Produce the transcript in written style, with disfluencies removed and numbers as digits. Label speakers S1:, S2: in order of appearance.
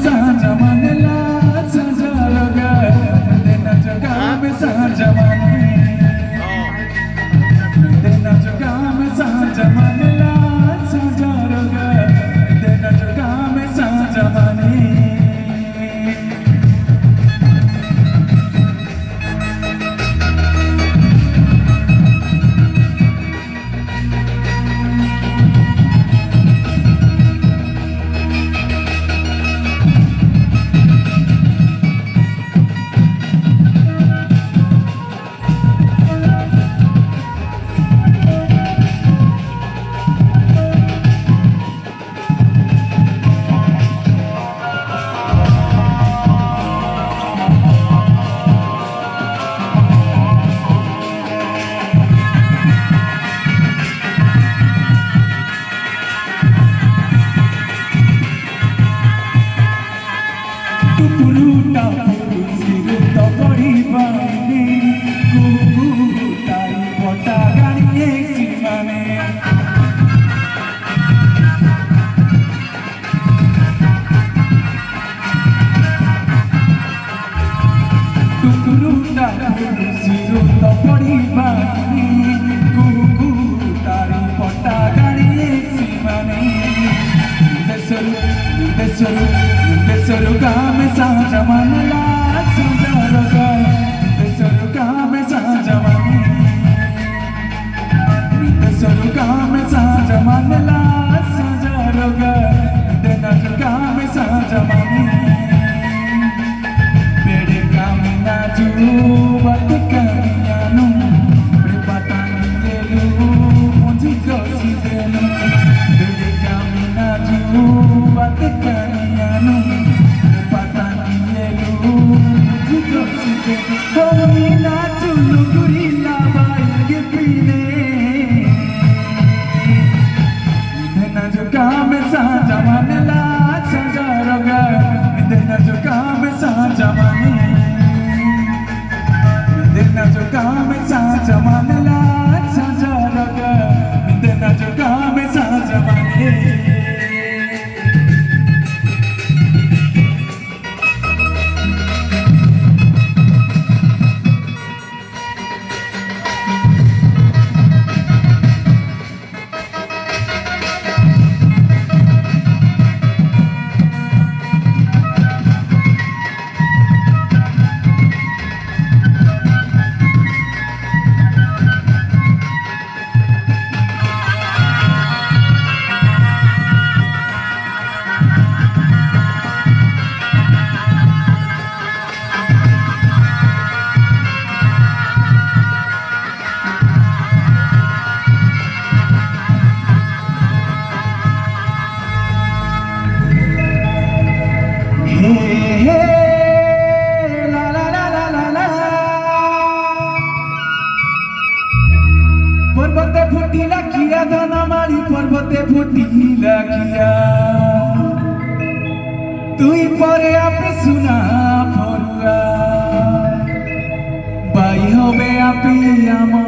S1: साझा मानेला साझा रोगा देना जो काम साझा माने देना जो काम साझा मानेला साझा रोगा देना जो काम साझा माने Puruta purusiru to paribane kuku tai kota gani simane Puruta purusiru to paribane kuku tai kota gani simane Desaru काम साझा मानेला साझा रोगा देसरु काम साझा माने देसरु काम साझा मानेला साझा रोगा देना जो काम साझा माने बेड़े काम ना जो बात करिया नु प्रेपातानी लेलु मुझे कोसी देनु बेड़े काम ना जो बात करिया नु Homina tulu gurila baige pine Dena jo kaam saja manela saja roga Dena jo kaam saja mane Dena jo kaam saja manela saja roga Dena jo kaam saja mane पर्वते फुटिला किया धना मारी पर्वते फुटिला किया तुई परे आपे सुना फरुआ बाई होबे आपे आमा